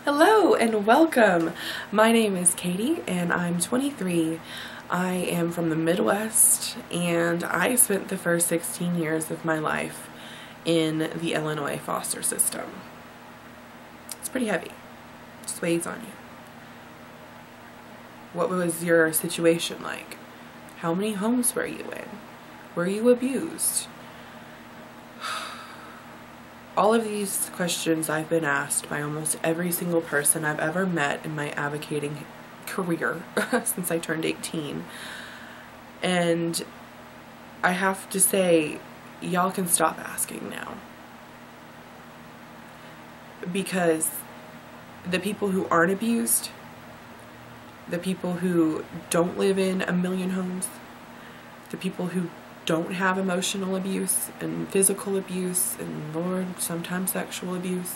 Hello and welcome. My name is Katie and I'm 23. I am from the Midwest and I spent the first 16 years of my life in the Illinois foster system. It's pretty heavy. It just weighs on you. What was your situation like? How many homes were you in? Were you abused? All of these questions I've been asked by almost every single person I've ever met in my advocating career since I turned 18. And I have to say, y'all can stop asking now. Because the people who aren't abused, the people who don't live in a million homes, the people who don't have emotional abuse and physical abuse and, Lord, sometimes sexual abuse.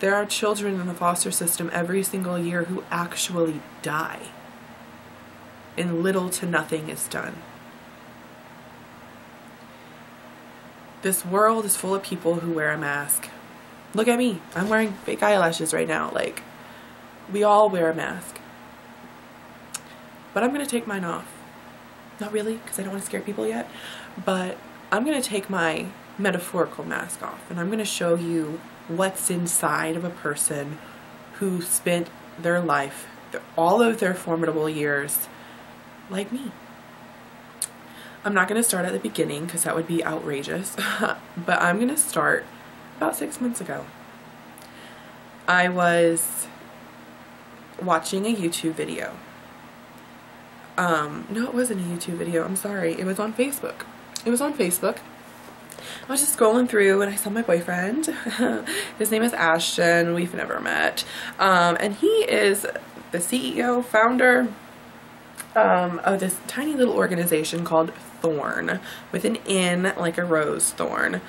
There are children in the foster system every single year who actually die and little to nothing is done. This world is full of people who wear a mask. Look at me. I'm wearing fake eyelashes right now. Like, we all wear a mask. But I'm going to take mine off. Not really, because I don't want to scare people yet, but I'm going to take my metaphorical mask off and I'm going to show you what's inside of a person who spent their life, all of their formidable years, like me. I'm not going to start at the beginning because that would be outrageous, but I'm going to start about 6 months ago. I was watching a YouTube video. No, it wasn't a YouTube video. I'm sorry. It was on Facebook. It was on Facebook. I was just scrolling through and I saw my boyfriend. His name is Ashton. We've never met. And he is the CEO, founder of this tiny little organization called Thorn, with an N like a rose thorn.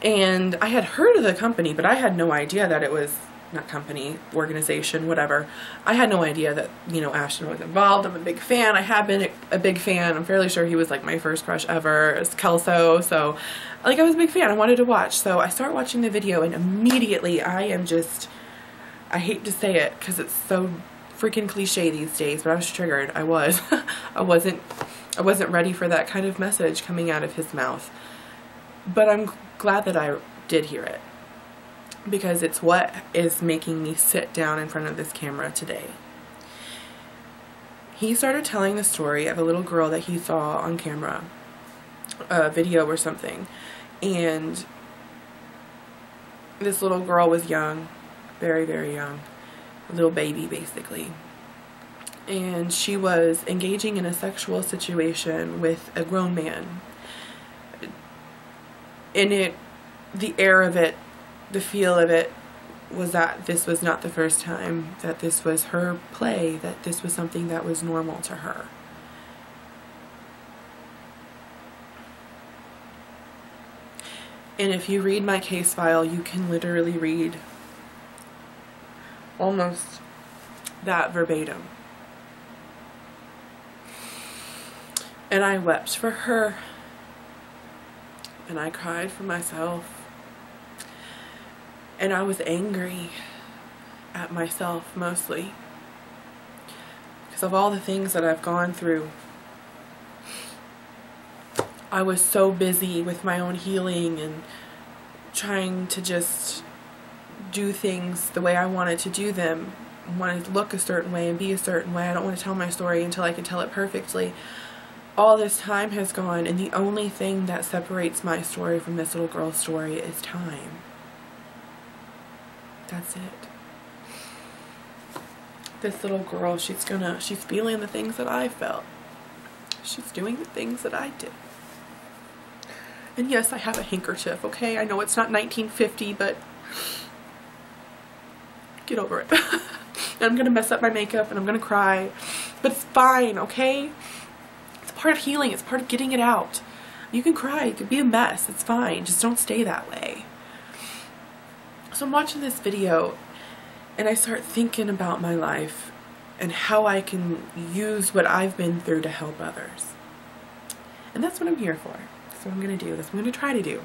And I had heard of the company, but I had no idea that it was, not company, organization, whatever. I had no idea that, you know, Ashton was involved. I'm a big fan. I have been a big fan. I'm fairly sure he was like my first crush ever. It's Kelso. So like I was a big fan. I wanted to watch. So I start watching the video and immediately I am just, I hate to say it because it's so freaking cliche these days, but I was triggered. I was. I wasn't ready for that kind of message coming out of his mouth. But I'm glad that I did hear it, because it's what is making me sit down in front of this camera today. He started telling the story of a little girl that he saw on camera, a video or something, and this little girl was young, very, very young, a little baby basically, and she was engaging in a sexual situation with a grown man. And the air of it, the feel of it was that this was not the first time, that this was her play, that this was something that was normal to her. And if you read my case file, you can literally read almost that verbatim. And I wept for her, and I cried for myself. And I was angry at myself mostly because of all the things that I've gone through. I was so busy with my own healing and trying to just do things the way I wanted to do them. I wanted to look a certain way and be a certain way. I don't want to tell my story until I can tell it perfectly. All this time has gone, and the only thing that separates my story from this little girl's story is time. That's it. This little girl, she's feeling the things that I felt. She's doing the things that I did. And yes, I have a handkerchief, okay? I know it's not 1950, but get over it. And I'm gonna mess up my makeup and I'm gonna cry, but it's fine, okay? It's part of healing. It's part of getting it out. You can cry. You can be a mess. It's fine. Just don't stay that way. So I'm watching this video and I start thinking about my life and how I can use what I've been through to help others. And that's what I'm here for. That's what I'm going to do. That's what I'm going to try to do.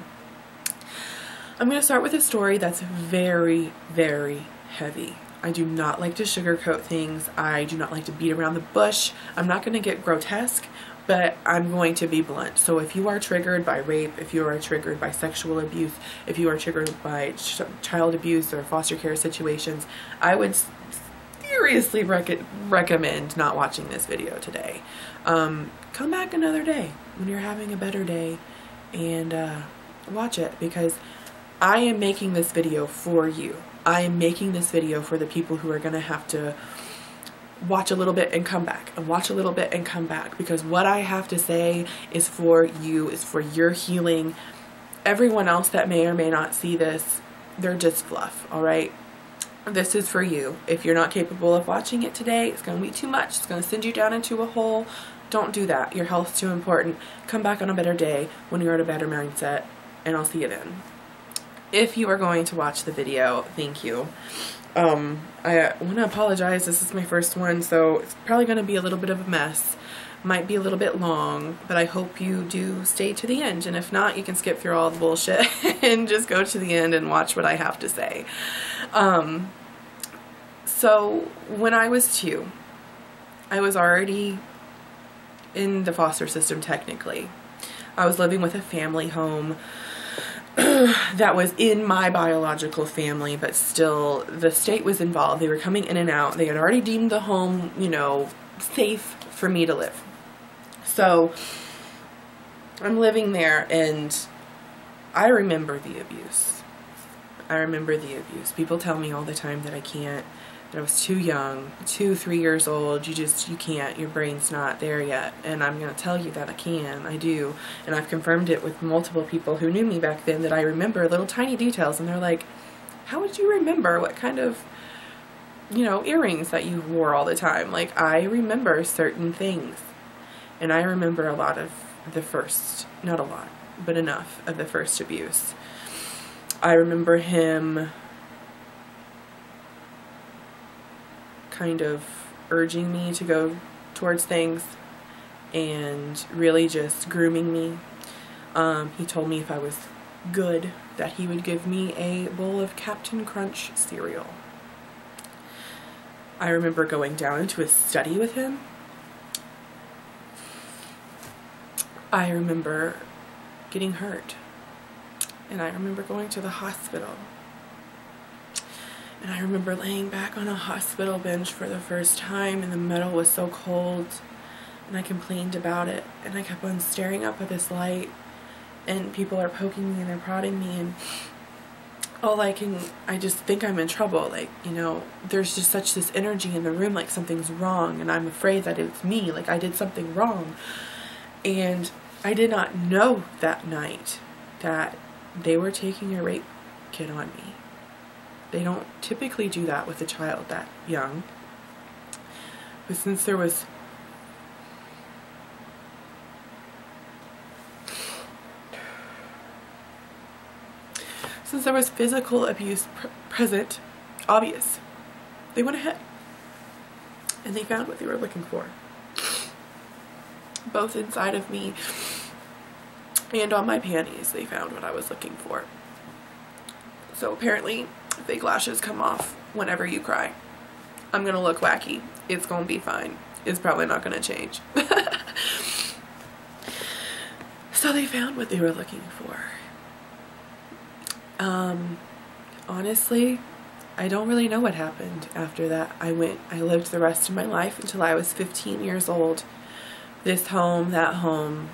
I'm going to start with a story that's very, very heavy. I do not like to sugarcoat things. I do not like to beat around the bush. I'm not going to get grotesque, but I'm going to be blunt. So if you are triggered by rape, if you are triggered by sexual abuse, if you are triggered by child abuse or foster care situations, I would seriously recommend not watching this video today. Come back another day when you're having a better day and watch it, because I am making this video for you. I am making this video for the people who are going to have to watch a little bit and come back, and watch a little bit and come back, because what I have to say is for you, is for your healing. Everyone else that may or may not see this, they're just fluff, alright? This is for you. If you're not capable of watching it today, it's going to be too much. It's going to send you down into a hole. Don't do that. Your health's too important. Come back on a better day when you're at a better mindset, and I'll see you then. If you are going to watch the video, thank you. I want to apologize. This is my first one, so it's probably going to be a little bit of a mess. Might be a little bit long, but I hope you do stay to the end. And if not, you can skip through all the bullshit and just go to the end and watch what I have to say. So when I was 2, I was already in the foster system technically. I was living with a family home that was in my biological family, but still the state was involved. They were coming in and out. They had already deemed the home, you know, safe for me to live. So I'm living there, and I remember the abuse. I remember the abuse. People tell me all the time that I can't, that I was too young, 2, 3 years old. You can't, your brain's not there yet. And I'm going to tell you that I can, I do. And I've confirmed it with multiple people who knew me back then, that I remember little tiny details. And they're like, how would you remember what kind of, you know, earrings that you wore all the time? Like, I remember certain things. And I remember a lot of the first, not a lot, but enough of the first abuse. I remember him kind of urging me to go towards things and really just grooming me. He told me if I was good that he would give me a bowl of Captain Crunch cereal. I remember going down into his study with him. I remember getting hurt, and I remember going to the hospital. And I remember laying back on a hospital bench for the first time, and the metal was so cold, and I complained about it, and I kept on staring up at this light, and people are poking me and they're prodding me, and I just think I'm in trouble. Like, you know, there's just such this energy in the room, like something's wrong, and I'm afraid that it's me, like I did something wrong. And I did not know that night that they were taking a rape kit on me. They don't typically do that with a child that young. But since there was physical abuse present, obvious, they went ahead and they found what they were looking for, both inside of me and on my panties. They found what I was looking for. So apparently fake lashes come off whenever you cry. I'm gonna look wacky. It's gonna be fine. It's probably not gonna change. So they found what they were looking for. Honestly, I don't really know what happened after that. I lived the rest of my life until I was 15 years old. This home, that home.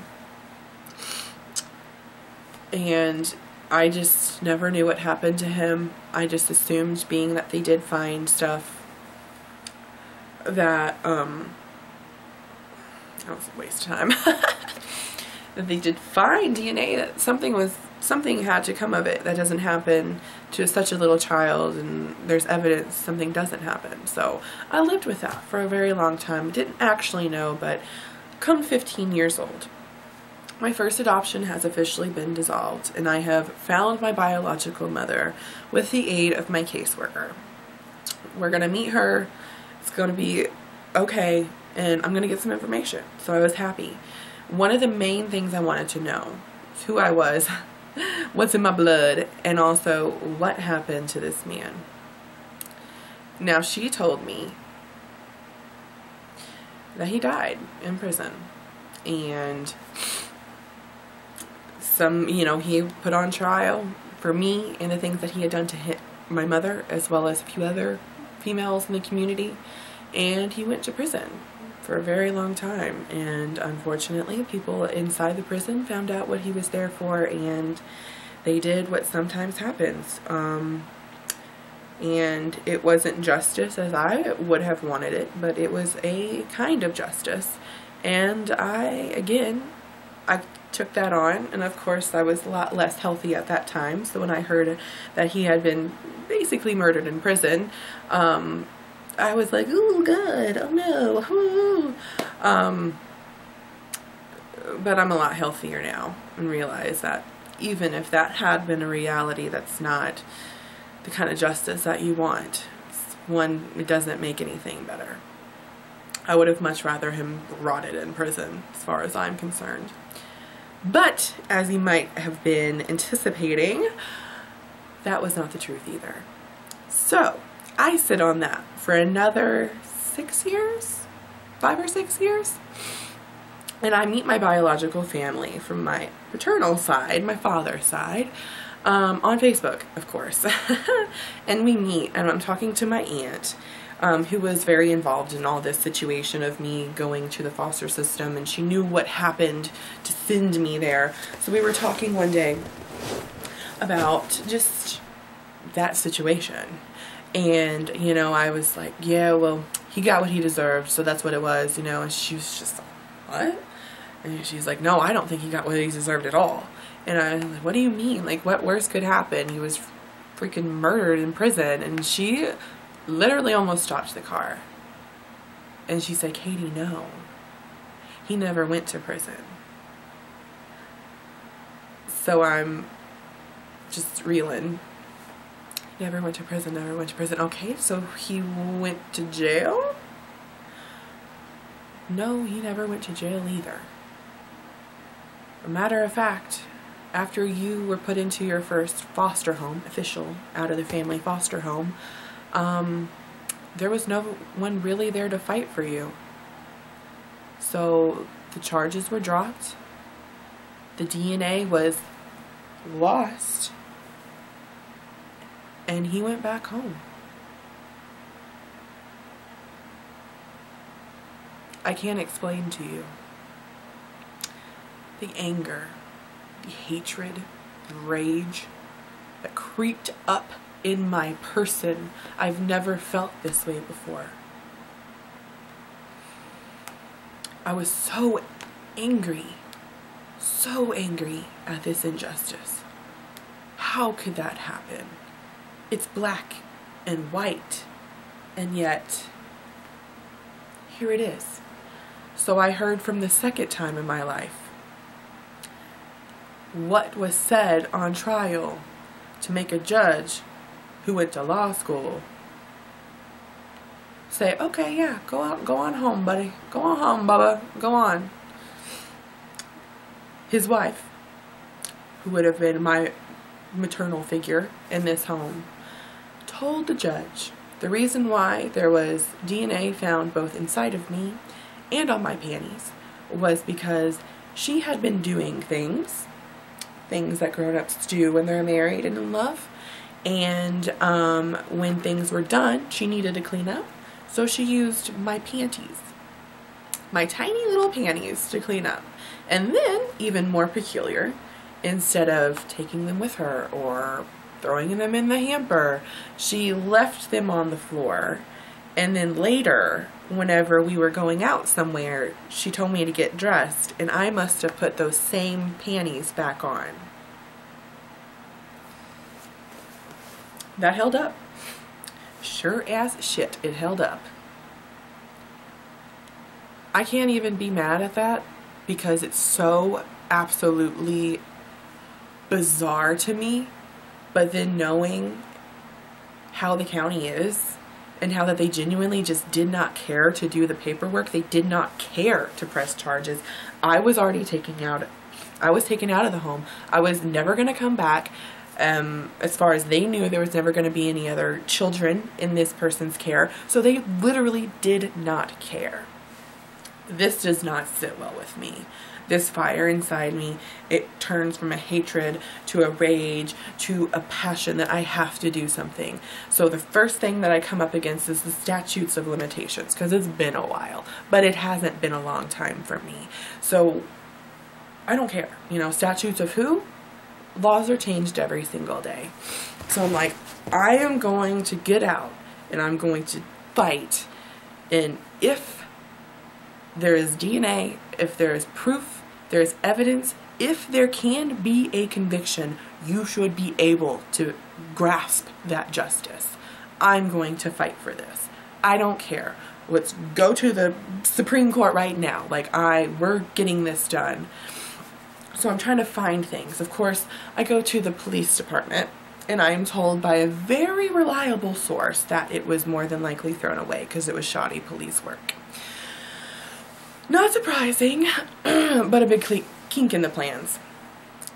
And I just never knew what happened to him. I just assumed, being that they did find stuff, that, that was a waste of time. That they did find DNA, that something had to come of it. That doesn't happen to such a little child, and there's evidence something doesn't happen. So I lived with that for a very long time. Didn't actually know, but come 15 years old, my first adoption has officially been dissolved, and I have found my biological mother with the aid of my caseworker. We're going to meet her. It's going to be okay, and I'm going to get some information. So I was happy. One of the main things I wanted to know is who I was, what's in my blood, and also what happened to this man. Now, she told me that he died in prison, and he put on trial for me and the things that he had done to my mother, as well as a few other females in the community, and he went to prison for a very long time. And unfortunately, people inside the prison found out what he was there for, and they did what sometimes happens. And it wasn't justice as I would have wanted it, but it was a kind of justice. And I took that on, and of course I was a lot less healthy at that time. So when I heard that he had been basically murdered in prison, I was like, oh God, oh no. Ooh. But I'm a lot healthier now and realize that even if that had been a reality, that's not the kind of justice that you want. It doesn't make anything better. I would have much rather him rotted in prison, as far as I'm concerned. But, as you might have been anticipating, that was not the truth either. So, I sit on that for another 6 years? 5 or 6 years? And I meet my biological family from my paternal side, my father's side, on Facebook, of course. And we meet, and I'm talking to my aunt, who was very involved in all this situation of me going to the foster system, and she knew what happened to send me there. So we were talking one day about just that situation. And, I was like, yeah, well, he got what he deserved, so that's what it was, and she was just like, what? And she's like, no, I don't think he got what he deserved at all. And I was like, what do you mean? Like, what worse could happen? He was freaking murdered in prison. And she literally almost stopped the car. And she said, Katie, no. He never went to prison. So I'm just reeling. Never went to prison, never went to prison. Okay, so he went to jail? No, he never went to jail either. A matter of fact, after you were put into your first foster home, official, out of the family foster home, there was no one really there to fight for you. So the charges were dropped. The DNA was lost. And he went back home. I can't explain to you the anger, the hatred, the rage that creeped up in my person. I've never felt this way before. I was so angry at this injustice. How could that happen? It's black and white, and yet here it is. So I heard from the second time in my life what was said on trial to make a judge who went to law school say, okay, yeah, go on home, buddy. Go on home, Bubba. Go on. His wife, who would have been my maternal figure in this home, told the judge the reason why there was DNA found both inside of me and on my panties was because she had been doing things that grown-ups do when they're married and in love, and when things were done, she needed to clean up, so she used my panties, my tiny little panties, to clean up. And then, even more peculiar, instead of taking them with her or throwing them in the hamper, she left them on the floor. And then later, whenever we were going out somewhere, she told me to get dressed, and I must have put those same panties back on. That held up. Sure as shit, it held up. I can't even be mad at that because it's so absolutely bizarre to me. But then knowing how the county is, and how that they genuinely just did not care to do the paperwork, they did not care to press charges. I was already taken out of the home. I was never going to come back. As far as they knew, there was never going to be any other children in this person's care. So they literally did not care. This does not sit well with me. This fire inside me, it turns from a hatred to a rage to a passion that I have to do something. So the first thing that I come up against is the statutes of limitations, because it's been a while, but it hasn't been a long time for me. So I don't care. You know, statutes of who? Laws are changed every single day. So I'm like, I am going to get out and I'm going to fight. And if there is DNA, if there is proof, there is evidence, if there can be a conviction, you should be able to grasp that justice. I'm going to fight for this. I don't care. Let's go to the Supreme Court right now. Like, we're getting this done. So I'm trying to find things. Of course, I go to the police department and I'm told by a very reliable source that it was more than likely thrown away because it was shoddy police work. Not surprising, but a big kink in the plans.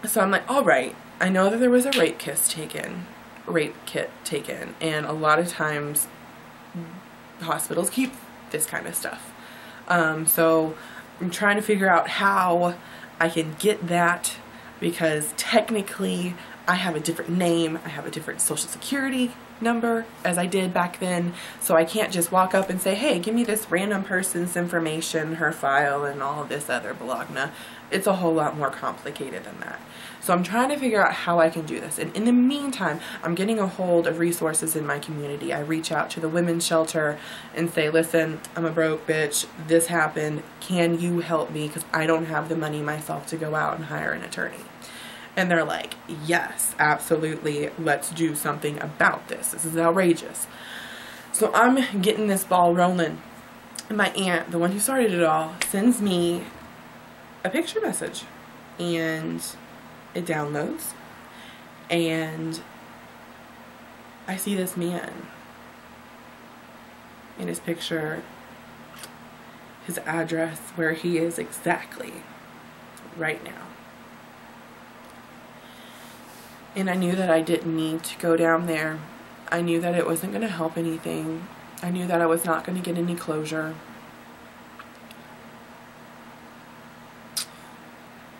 So I'm like, all right, I know that there was a rape kit taken, and a lot of times hospitals keep this kind of stuff. So I'm trying to figure out how I can get that, because technically I have a different name, I have a different social security number as I did back then, so I can't just walk up and say, hey, give me this random person's information, her file, and all of this other bologna. It's a whole lot more complicated than that. So I'm trying to figure out how I can do this, and in the meantime I'm getting a hold of resources in my community. I reach out to the women's shelter and say, listen, I'm a broke bitch, this happened, can you help me, because I don't have the money myself to go out and hire an attorney. And they're like, yes, absolutely, let's do something about this. This is outrageous. So I'm getting this ball rolling. And my aunt, the one who started it all, sends me a picture message. And it downloads. And I see this man. In his picture, his address, where he is exactly right now. And I knew that I didn't need to go down there. I knew that it wasn't going to help anything. I knew that I was not going to get any closure.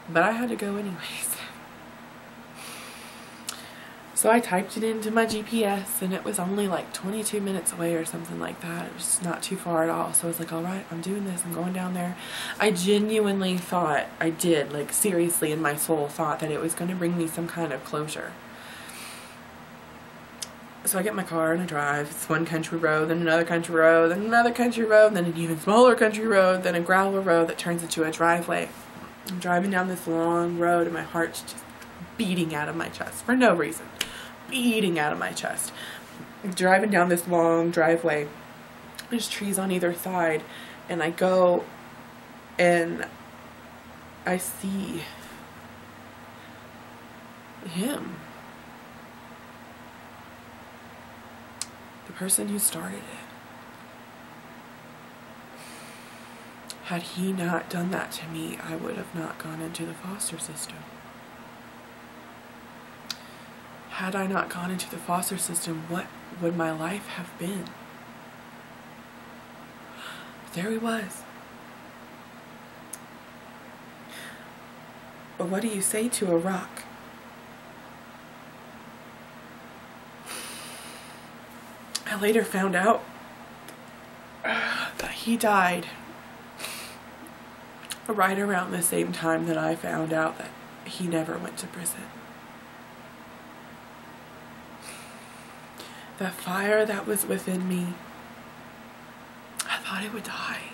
But I had to go anyways. So I typed it into my GPS and it was only like 22 minutes away or something like that. It was not too far at all. So I was like, all right, I'm doing this. I'm going down there. I genuinely thought, I did, like seriously in my soul thought that it was going to bring me some kind of closure. So I get my car and I drive. It's one country road, then another country road, then another country road, then an even smaller country road, then a gravel road that turns into a driveway. I'm driving down this long road and my heart's just beating out of my chest for no reason. Beating out of my chest. I'm driving down this long driveway. There's trees on either side, and I go and I see him. The person who started it. Had he not done that to me, I would have not gone into the foster system. Had I not gone into the foster system, what would my life have been? There he was. But what do you say to a rock? I later found out that he died right around the same time that I found out that he never went to prison. The fire that was within me, I thought it would die.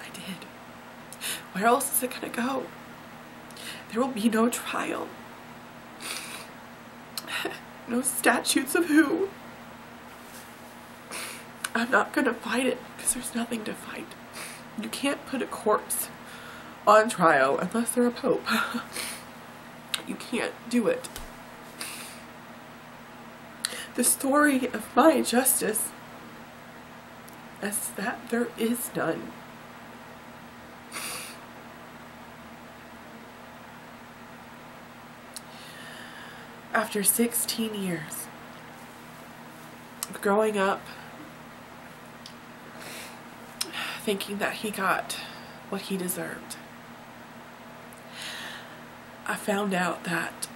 I did. Where else is it gonna go? There will be no trial. No statutes of who. I'm not gonna fight it because there's nothing to fight. You can't put a corpse on trial unless they're a pope. You can't do it. The story of my justice is that there is none. after 16 years of growing up thinking that he got what he deserved, I found out that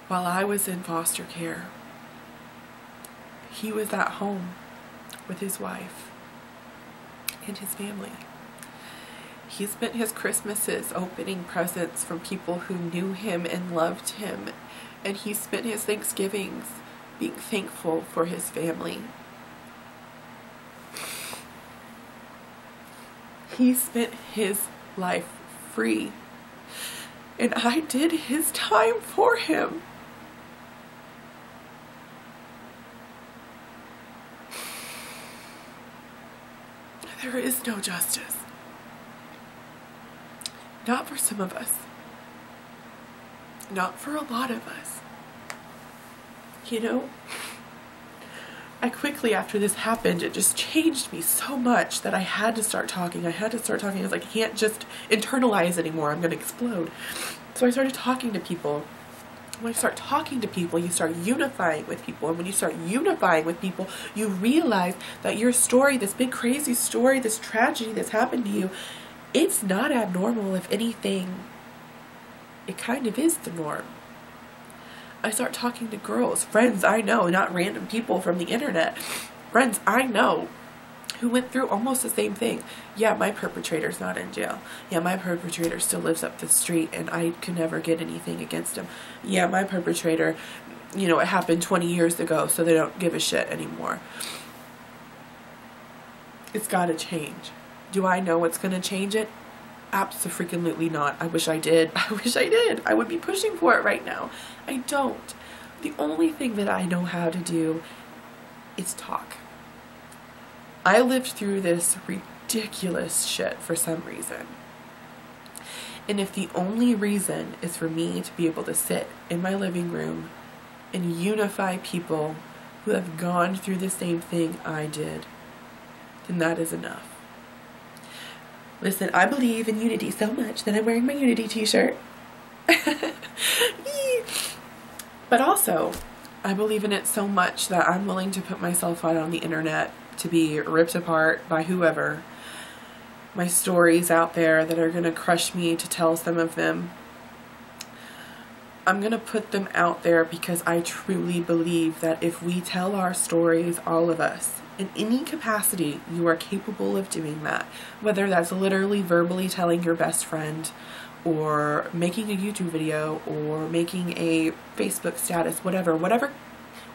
while I was in foster care, he was at home with his wife and his family. He spent his Christmases opening presents from people who knew him and loved him, and he spent his Thanksgivings being thankful for his family. He spent his life free, and I did his time for him. There is no justice. Not for some of us. Not for a lot of us. You know, I quickly, after this happened, it just changed me so much that I had to start talking. I was like, I can't just internalize anymore. I'm going to explode. So I started talking to people. When you start talking to people, you start unifying with people. And when you start unifying with people, you realize that your story, this big crazy story, this tragedy that's happened to you, it's not abnormal. If anything, it kind of is the norm. I start talking to girls, friends I know, not random people from the internet, friends I know who went through almost the same thing. Yeah, my perpetrator's not in jail. Yeah, my perpetrator still lives up the street and I could never get anything against him. Yeah, my perpetrator, you know, it happened 20 years ago, so they don't give a shit anymore. It's gotta change. Do I know what's gonna change it? Abso-freaking-lutely not. I wish I did. I wish I did. I would be pushing for it right now. I don't. The only thing that I know how to do is talk. I lived through this ridiculous shit for some reason. And if the only reason is for me to be able to sit in my living room and unify people who have gone through the same thing I did, then that is enough. Listen, I believe in unity so much that I'm wearing my unity t-shirt. But also, I believe in it so much that I'm willing to put myself out on the internet to be ripped apart by whoever. My stories out there that are going to crush me to tell some of them. I'm going to put them out there because I truly believe that if we tell our stories, all of us, in any capacity, you are capable of doing that. Whether that's literally verbally telling your best friend, or making a YouTube video, or making a Facebook status, whatever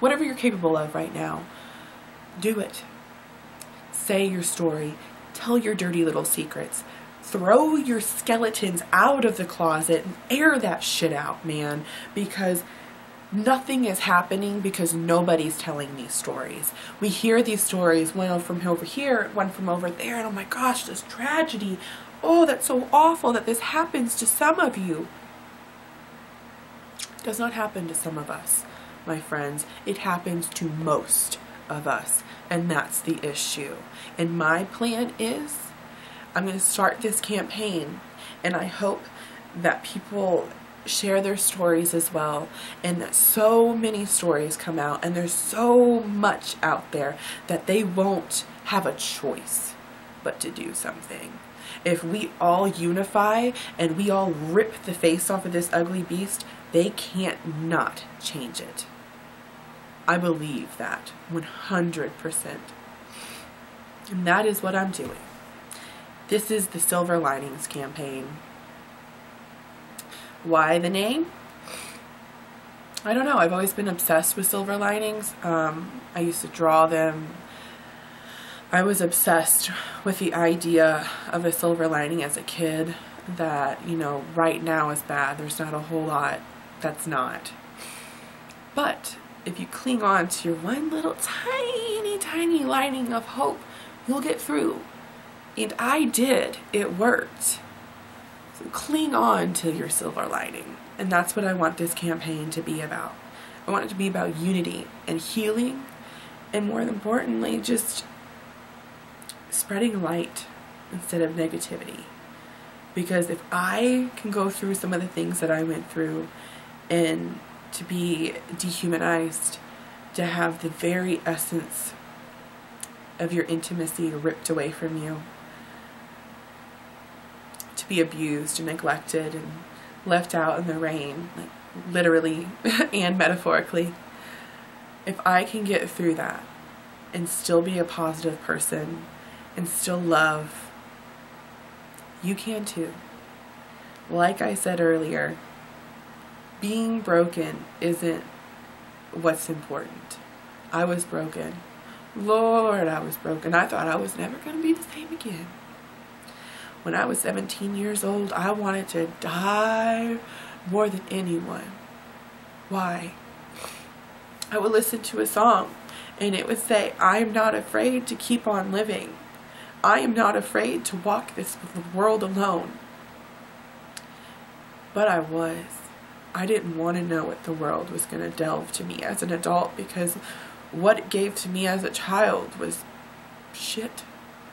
you're capable of right now, do it. Say your story. Tell your dirty little secrets. Throw your skeletons out of the closet and air that shit out, man, because nothing is happening because nobody's telling these stories. We hear these stories, one from over here, one from over there, and oh my gosh, this tragedy. Oh, that's so awful that this happens to some of you. It does not happen to some of us, my friends. It happens to most of us, and that's the issue. And my plan is, I'm going to start this campaign, and I hope that people share their stories as well, and that so many stories come out, and there's so much out there that they won't have a choice but to do something. If we all unify and we all rip the face off of this ugly beast, they can't not change it. I believe that 100%. And that is what I'm doing. This is the Silver Linings campaign. Why the name? I don't know. I've always been obsessed with silver linings. I used to draw them. I was obsessed with the idea of a silver lining as a kid that, you know, right now is bad. There's not a whole lot that's not. But if you cling on to your one little tiny lining of hope, you'll get through. And I did. It worked. So cling on to your silver lining. And that's what I want this campaign to be about. I want it to be about unity and healing, and more importantly, just spreading light instead of negativity. Because if I can go through some of the things that I went through and to be dehumanized, to have the very essence of your intimacy ripped away from you, to be abused and neglected and left out in the rain, like literally and metaphorically. If I can get through that and still be a positive person and still love, you can too. Like I said earlier, being broken isn't what's important. I was broken. Lord, I was broken. I thought I was never going to be the same again. When I was 17 years old, I wanted to die more than anyone. Why? I would listen to a song and it would say, I am not afraid to keep on living. I am not afraid to walk this world alone. But I was. I didn't want to know what the world was going to delve to me as an adult, because what it gave to me as a child was shit.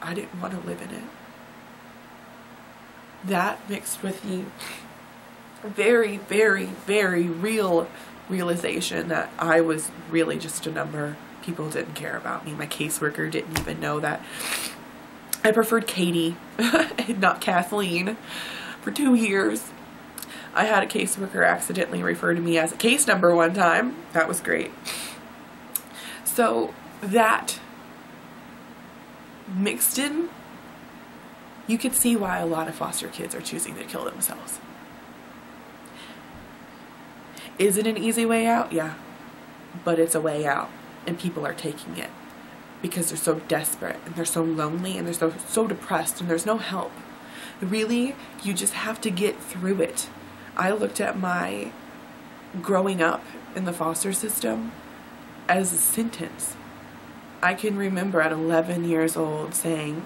I didn't want to live in it. That mixed with the very, very, very real realization that I was really just a number. People didn't care about me. My caseworker didn't even know that I preferred Katie and not Kathleen for 2 years. I had a caseworker accidentally refer to me as a case number one time. That was great. So that mixed in, you could see why a lot of foster kids are choosing to kill themselves. Is it an easy way out? Yeah. But it's a way out, and people are taking it because they're so desperate and they're so lonely and they're so depressed and there's no help. Really, you just have to get through it. I looked at my growing up in the foster system as a sentence. I can remember at 11 years old saying,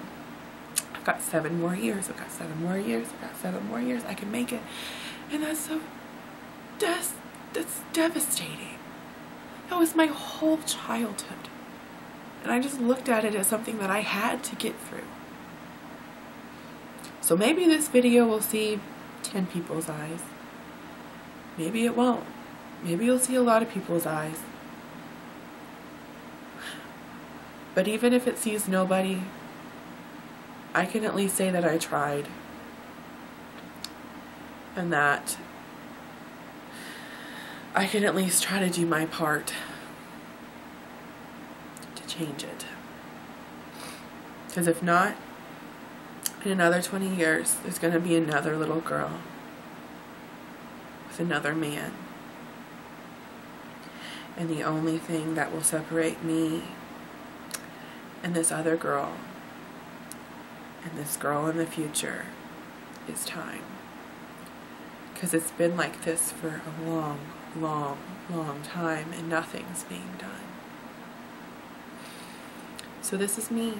I've got 7 more years, I've got 7 more years, I've got 7 more years, I can make it. And that's so, that's devastating. That was my whole childhood. And I just looked at it as something that I had to get through. So maybe this video will see 10 people's eyes. Maybe it won't. Maybe you'll see a lot of people's eyes. But even if it sees nobody, I can at least say that I tried. And that I can at least try to do my part to change it. Because if not, in another 20 years, there's going to be another little girl with another man. And the only thing that will separate me and this other girl and this girl in the future is time. Because it's been like this for a long, long, long time and nothing's being done. So this is me,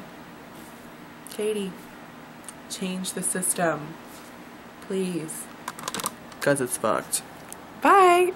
Katie. Change the system, please. Because it's fucked. Bye!